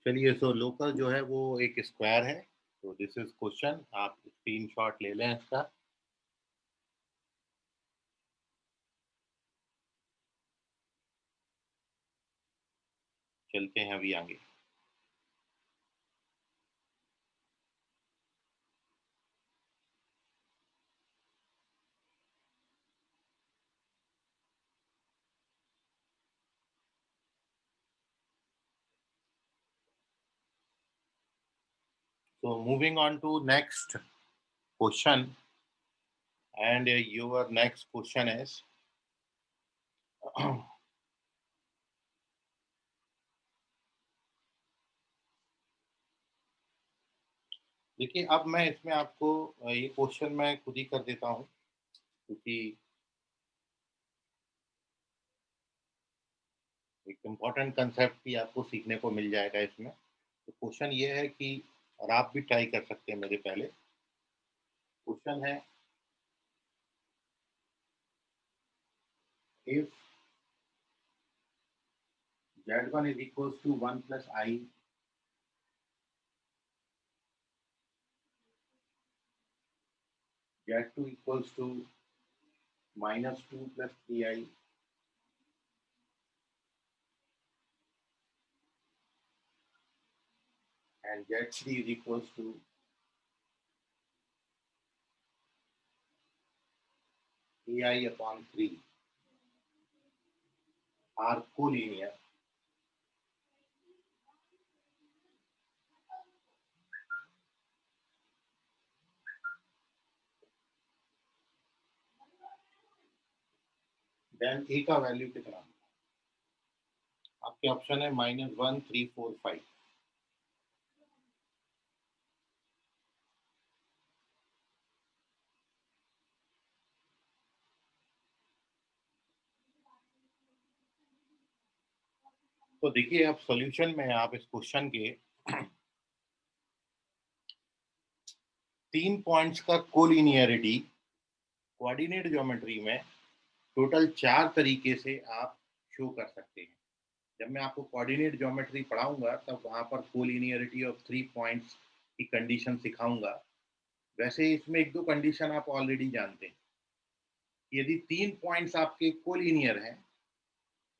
चलिए, सो लोकल जो है वो एक स्क्वायर है, तो दिस इज क्वेश्चन, आप स्क्रीनशॉट ले लें इसका। चलते हैं अभी आगे। So moving on to next question, and your next question is देखिए, अब मैं इसमें आपको ये क्वेश्चन मैं खुद ही कर देता हूँ, क्योंकि एक इम्पॉर्टेंट कंसेप्ट भी आपको सीखने को मिल जाएगा इसमें। तो क्वेश्चन ये है कि, और आप भी ट्राई कर सकते हैं मेरे पहले। क्वेश्चन है, if z1 is equals to 1 plus I, z2 equals to minus 2 plus 3I, and z3 is equals to AI upon 3 are collinear, then ए का वैल्यू कितना? आपके ऑप्शन है -1, 3, 4, 5। तो देखिए, अब सॉल्यूशन में आप इस क्वेश्चन के 3 पॉइंट्स का कोलिनियरिटी कोऑर्डिनेट ज्योमेट्री में टोटल 4 तरीके से आप शो कर सकते हैं। जब मैं आपको कोऑर्डिनेट ज्योमेट्री पढ़ाऊंगा तब वहां पर कोलिनियरिटी ऑफ 3 पॉइंट्स की कंडीशन सिखाऊंगा। वैसे इसमें एक दो कंडीशन आप ऑलरेडी जानते हैं। यदि 3 पॉइंट्स आपके कोलिनियर हैं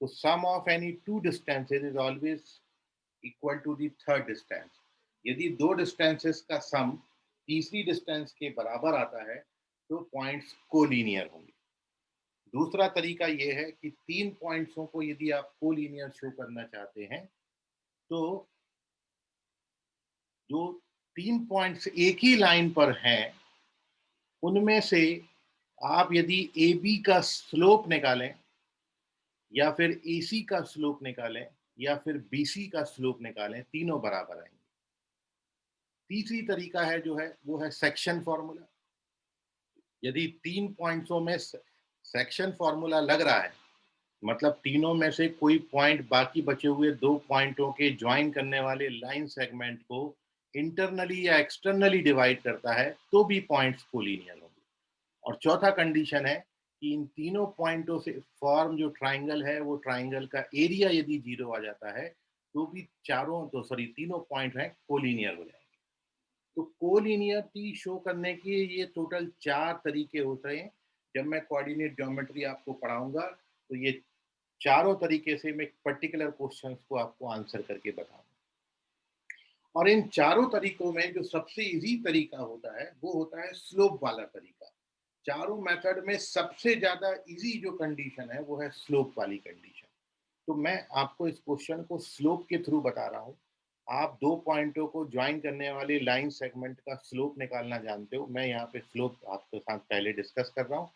तो sum of any 2 distances is always equal to the third distance. यदि 2 डिस्टेंसेस का सम तीसरी डिस्टेंस के बराबर आता है तो पॉइंट्स कोलिनियर होंगे। दूसरा तरीका यह है कि 3 पॉइंट्सों को यदि आप कोलिनियर शो करना चाहते हैं तो जो 3 पॉइंट्स एक ही लाइन पर हैं उनमें से आप यदि ए बी का स्लोप निकालें या फिर ए सी का स्लोप निकालें या फिर बी सी का स्लोप निकालें, तीनों बराबर आएंगे। तीसरी तरीका है जो है वो है सेक्शन फॉर्मूला। यदि 3 पॉइंट्सों में सेक्शन फॉर्मूला लग रहा है, मतलब तीनों में से कोई पॉइंट बाकी बचे हुए 2 पॉइंटों के ज्वाइन करने वाले लाइन सेगमेंट को इंटरनली या एक्सटर्नली डिवाइड करता है, तो भी पॉइंट्स कोलिनियर होंगे। और चौथा कंडीशन है कि इन तीनों पॉइंटों से फॉर्म जो ट्राइंगल है वो ट्राइंगल का एरिया यदि 0 आ जाता है तो भी तीनों पॉइंट हैं कोलिनियर हो जाएंगे। तो कोलिनियरिटी शो करने के ये टोटल 4 तरीके होते हैं। जब मैं कोऑर्डिनेट ज्योमेट्री आपको पढ़ाऊंगा तो ये चारों तरीके से मैं पर्टिकुलर क्वेश्चंस को आपको आंसर करके बताऊंगा। और इन चारों तरीकों में जो सबसे इजी तरीका होता है वो होता है स्लोप वाला तरीका। चारों मेथड में सबसे ज्यादा इजी जो कंडीशन है वो है स्लोप वाली कंडीशन। तो मैं आपको इस क्वेश्चन को स्लोप के थ्रू बता रहा हूँ। आप 2 पॉइंटों को ज्वाइन करने वाले लाइन सेगमेंट का स्लोप निकालना जानते हो। मैं यहाँ पे स्लोप आपके साथ पहले डिस्कस कर रहा हूँ,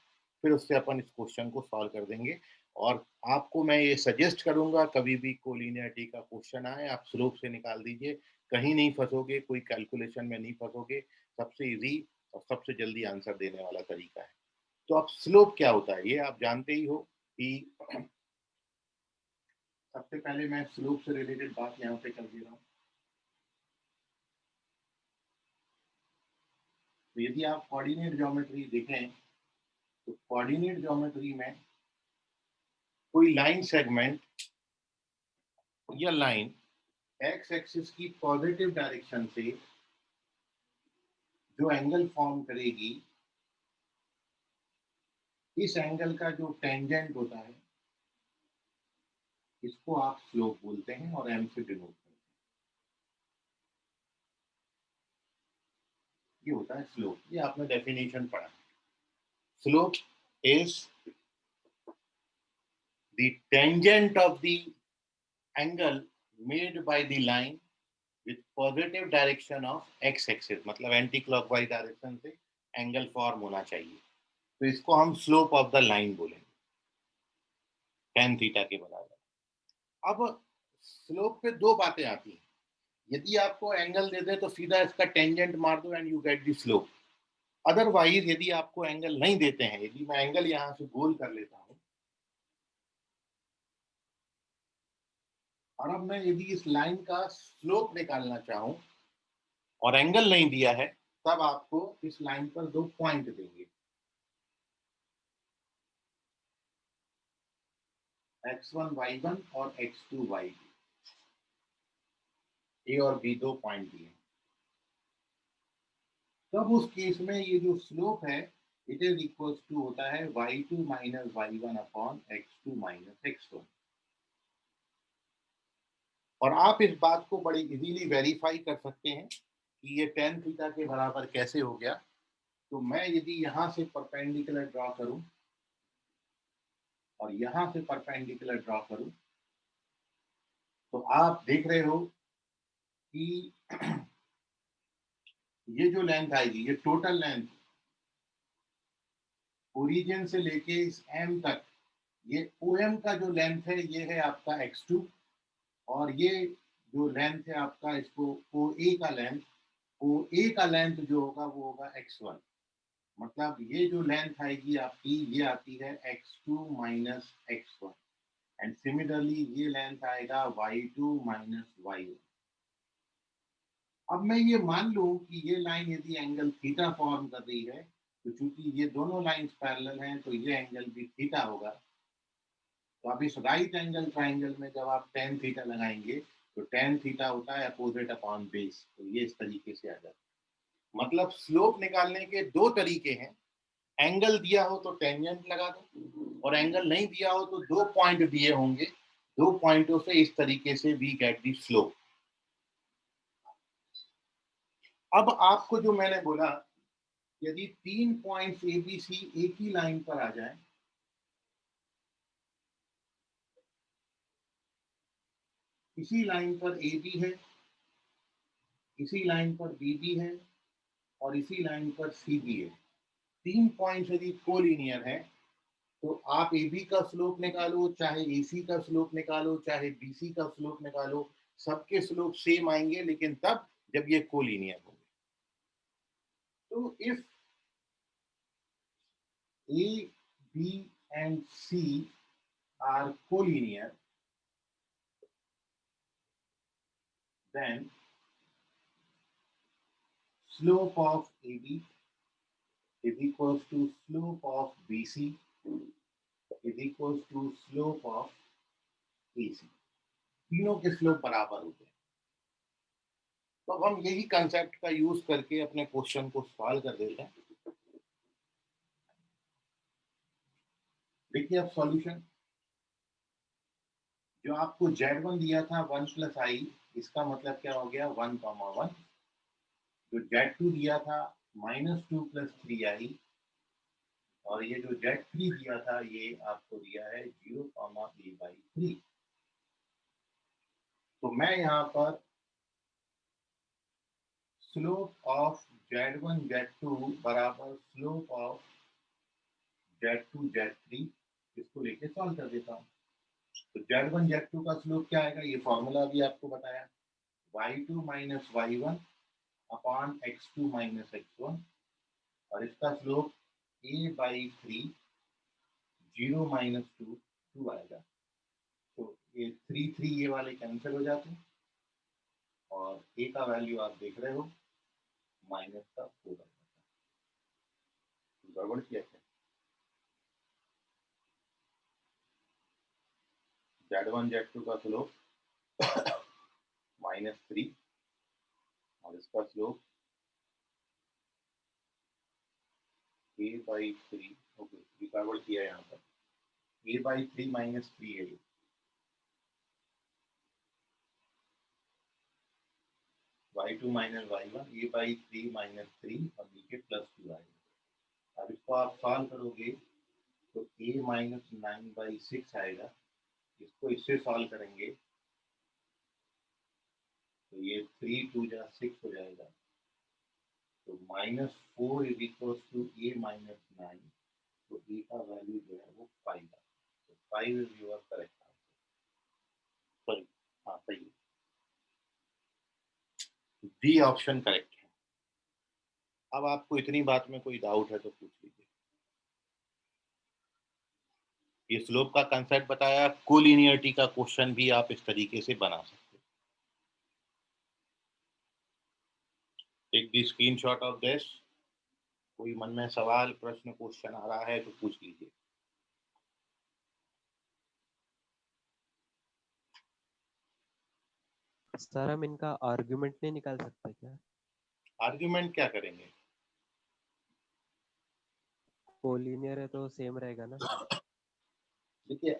फिर उससे अपन इस क्वेश्चन को सॉल्व कर देंगे। और आपको मैं ये सजेस्ट करूंगा, कभी भी कोलिनियरिटी का क्वेश्चन आए आप स्लोप से निकाल दीजिए, कहीं नहीं फंसोगे, कोई कैलकुलेशन में नहीं फंसोगे। सबसे इजी और सबसे जल्दी आंसर देने वाला तरीका है। तो अब स्लोप क्या होता है ये आप जानते ही हो कि सबसे पहले मैं स्लोप से रिलेटेड बात यहाँ पे कर दे रहा हूँ। तो यदि आप कोऑर्डिनेट ज्योमेट्री देखें तो कोऑर्डिनेट ज्योमेट्री में कोई लाइन सेगमेंट या लाइन एक्स एक्सिस की पॉजिटिव डायरेक्शन से जो एंगल फॉर्म करेगी, इस एंगल का जो टेंजेंट होता है इसको आप स्लोप बोलते हैं और एम से डिनोट करते हैं। ये होता है स्लोप। ये आपने डेफिनेशन पढ़ा। Slope is the tangent of the angle made by the line with positive direction of x axis, मतलब एंटी क्लॉकवाइज डायरेक्शन से एंगल फॉर्म होना चाहिए, तो इसको हम स्लोप ऑफ द लाइन बोलेंगे, tan थीटा के बराबर। अब स्लोप पे दो बातें आती हैं। यदि आपको एंगल दे दे तो सीधा इसका टेंजेंट मार दो and you get the slope. Otherwise यदि आपको एंगल नहीं देते हैं, यदि मैं एंगल यहां से गोल कर लेता हूं और अब मैं यदि इस लाइन का स्लोप निकालना चाहूं और एंगल नहीं दिया है, तब आपको इस लाइन पर दो पॉइंट देंगे, x1 y1 और x2 y2। ए और बी दो पॉइंट दिए। तब उस केस में ये जो स्लोप है इट इज इक्वल टू होता है y2 minus y1 upon x2 minus x1। और आप इस बात को बड़ी इजीली वेरीफाई कर सकते हैं कि ये tan थीटा के बराबर कैसे हो गया। तो मैं यदि यहां से परपेंडिकुलर ड्रॉ करूं और यहां से परपेंडिकुलर ड्रॉ करूं, तो आप देख रहे हो कि ये जो लेंथ आएगी, ये टोटल लेंथ ओरिजिन से लेके इस एम तक, ये OM का जो लेंथ है ये है आपका x2, और ये जो लेंथ है आपका, इसको OA का लेंथ, OA का लेंथ जो होगा वो होगा x1। मतलब ये जो लेंथ आएगी आपकी, ये आती है x2 minus x1, and similarly ये लेंथ आएगा y2 माइनस y1। अब मैं ये मान लूं कि ये लाइन यदि एंगल थीटा फॉर्म कर रही है, तो चूंकि ये दोनों लाइंस पैरेलल हैं तो ये एंगल भी थीटा होगा। तो अब इस राइट एंगल ट्राइंगल में जब आप tan थीटा लगाएंगे तो tan थीटा होता है अपोजिट अपॉन बेस, तो ये इस तरीके से आ जाता है। मतलब स्लोप निकालने के दो तरीके हैं, एंगल दिया हो तो टेंजेंट लगा दो, और एंगल नहीं दिया हो तो दो पॉइंट दिए होंगे, दो पॉइंटों से इस तरीके से वी गेट दी स्लोप। अब आपको जो मैंने बोला, यदि तीन पॉइंट्स ए बी सी एक ही लाइन पर आ जाए, इसी लाइन पर ए बी है, इसी लाइन पर बी बी है, और इसी लाइन पर सी बी है, तीन पॉइंट्स यदि कोलिनियर है, तो आप ए बी का स्लोप निकालो, चाहे ए सी का स्लोप निकालो, चाहे बी सी का स्लोप निकालो, सबके स्लोप सेम आएंगे, लेकिन तब जब ये कोलिनियर होंगे। तो if A, B and C are collinear, then slope of AB is equals to slope of BC is equals to slope of AC। तीनों के स्लोप बराबर होते हैं। तो अब हम यही कंसेप्ट का यूज करके अपने क्वेश्चन को सॉल्व कर देते हैं। देखिए अब सॉल्यूशन, जो आपको Z1 दिया था 1 प्लस आई, इसका मतलब क्या हो गया 1,1। जो Z2 दिया था -2 प्लस 3i, और ये जो Z3 दिया था ये आपको दिया है 0,a/3। तो मैं यहाँ पर स्लोप ऑफ Z1 Z2 बराबर स्लोप ऑफ Z2 Z3 इसको लेके सॉल्व कर देता हूँ। तो Z1 Z2 का स्लोप क्या आएगा, ये फॉर्मूला भी आपको बताया, y2 minus y1 upon x2 minus x1, और इसका स्लोप a/3 0 माइनस 2 आएगा। तो ये 3 ये वाले कैंसिल हो जाते हैं, और ए का वैल्यू आप देख रहे हो माइनस का 4 आ जाता है। गड़बड़ किया क्या? Z1 Z2 का स्लोप -3 और इसका स्लोप a/3, ओके रिकॉर्ड किया यहाँ पर, a/3 -3 है, y2 - y1 a/3 -3 और नीचे +2 आएगा। अब इसको आप सॉल्व करोगे तो a -9/6 आएगा, इसको इससे सॉल्व करेंगे तो ये 3 2 जा 6 हो जाएगा, तो -4 इज इक्वल टू a -9, तो a का वैल्यू जो है वो 5 है, तो 5 is your correct answer. Sorry, हाँ सही है, डी ऑप्शन करेक्ट है। अब आपको इतनी बात में कोई डाउट है तो पूछ लीजिए। ये स्लोप का कंसेप्ट बताया, कोलिनियरिटी का क्वेश्चन भी आप इस तरीके से बना सकते हो। Take the screenshot of this. कोई मन में सवाल, प्रश्न, क्वेश्चन आ रहा है तो पूछ लीजिए। सर हम इनका आर्ग्यूमेंट नहीं निकाल सकते क्या? आर्ग्यूमेंट क्या करेंगे? कोलिनियर है तो सेम रहेगा ना। देखिए,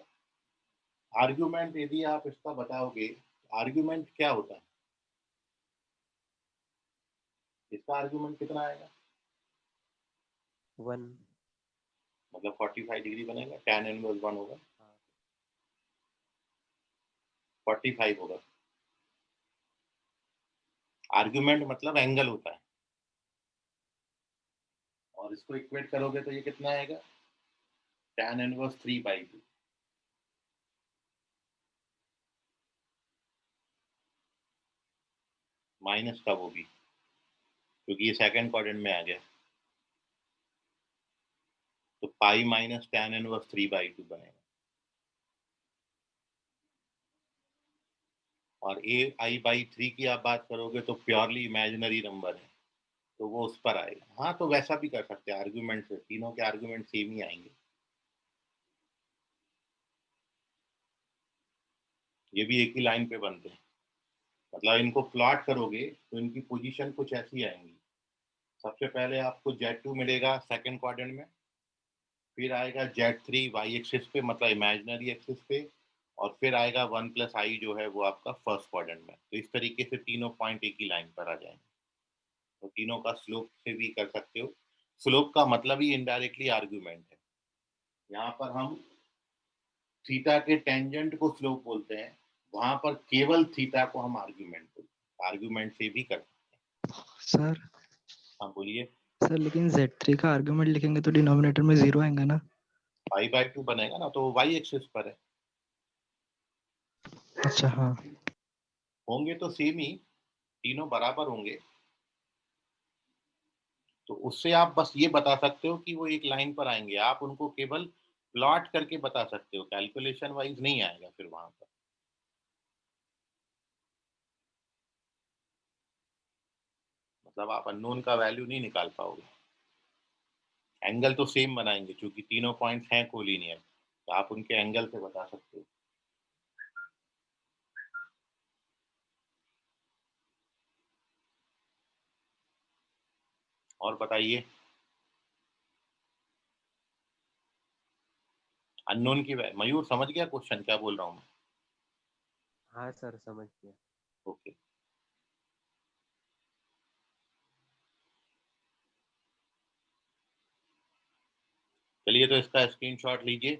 आर्ग्यूमेंट यदि आप इसका बताओगे, आर्ग्यूमेंट क्या होता है, इसका आर्ग्यूमेंट कितना आएगा? 1। मतलब 45 डिग्री बनेगा, tan इनवर्स 1 होगा, 45 होगा। आर्ग्यूमेंट मतलब एंगल होता है, और इसको इक्वेट करोगे तो ये कितना आएगा, tan इनवर्स 3/2। माइनस का वो भी, क्योंकि ये सेकंड क्वाड्रेंट में आ गया, तो पाई माइनस tan इनवर्स 3/2 बनेगा। और ai/3 की आप बात करोगे तो प्योरली इमेजिनरी नंबर है, तो वो उस पर आएगा। हाँ, तो वैसा भी कर सकते हैं आर्ग्यूमेंट से, तीनों के आर्ग्यूमेंट सेम ही आएंगे। ये भी एक ही लाइन पे बनते हैं, मतलब इनको प्लॉट करोगे तो इनकी पोजीशन कुछ ऐसी आएंगी। सबसे पहले आपको Z2 मिलेगा सेकंड क्वाड्रेंट में, फिर आएगा Z3 वाई एक्सिस पे, मतलब इमेजिनरी एक्सिस पे, और फिर आएगा 1 + i जो है वो आपका फर्स्ट क्वाड्रेंट में। तो इस तरीके से तीनों पॉइंट एक ही लाइन पर आ जाएंगे। तो तीनों का स्लोप से भी कर सकते हो। स्लोप का मतलब ही इनडायरेक्टली आर्ग्यूमेंट है। यहाँ पर हम थीटा के टेंजेंट को स्लोप बोलते हैं, वहां पर केवल थीटा को हम आर्ग्यूमेंट बोलते हैं। आर्ग्यूमेंट से भी कर सकते हैं। सर हाँ बोलिए। सर लेकिन Z3 का आर्गुमेंट लिखेंगे तो डिनोमिनेटर में 0 आएगा ना। y/2 बनेगा ना, तो वाई एक्सिस पर है। अच्छा हाँ। होंगे तो सेम ही, तीनों बराबर होंगे, तो उससे आप बस ये बता सकते हो कि वो एक लाइन पर आएंगे। आप उनको केवल प्लॉट करके बता सकते हो, कैलकुलेशन वाइज नहीं आएगा फिर वहां पर। मतलब आप अननोन का वैल्यू नहीं निकाल पाओगे। एंगल तो सेम बनाएंगे, क्योंकि तीनों पॉइंट्स हैं कोलिनियर, तो आप उनके एंगल से बता सकते हो। और बताइए, अननोन की मयूर समझ गया क्वेश्चन क्या बोल रहा हूँ मैं? हाँ सर समझ गया। ओके। चलिए, तो इसका स्क्रीनशॉट लीजिए।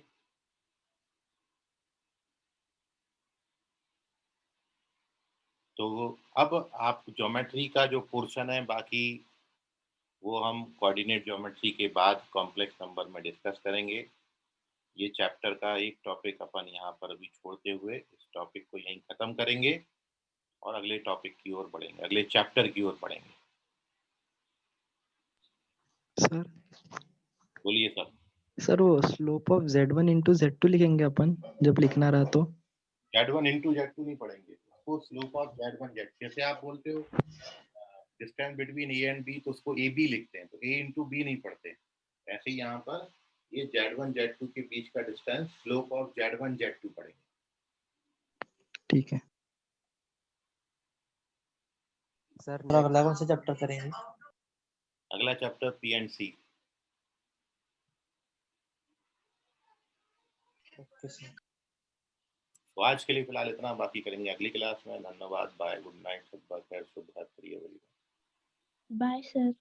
तो अब आप ज्योमेट्री का जो पोर्शन है बाकी वो हम कोऑर्डिनेट ज्योमेट्री के बाद कॉम्प्लेक्स नंबर में डिस्कस करेंगे। ये चैप्टर का एक टॉपिक अपन यहाँ पर अभी छोड़ते हुए इस टॉपिक को यहीं ख़त्म करेंगे और अगले टॉपिक की ओर बढ़ेंगे, अगले चैप्टर की ओर बढ़ेंगे। सर बोलिए सर। सर वो slope of Z1 into Z2 लिखेंगे अपन जब लिखना रहा तो। Z1 इंटू Z2 नहीं पढ़ेंगे, उसको स्लोप ऑफ Z1 Z, जैसे आप बोलते हो distance between A and B, तो उसको AB लिखते हैं, तो A इंटू B नहीं पढ़ते। ऐसे ही यहाँ पर ये Z1 Z2 के बीच का distance slope of Z1 Z2 पढ़ेंगे। ठीक है। सर और अगला कौन सा चैप्टर करेंगे? अगला chapter P and C. Okay sir. तो आज के लिए फिलहाल इतना, बाकी करेंगे अगली क्लास में। धन्यवाद, बाय, गुड नाइट, शुभ खैर, शुभ रात्रि। Bye sir.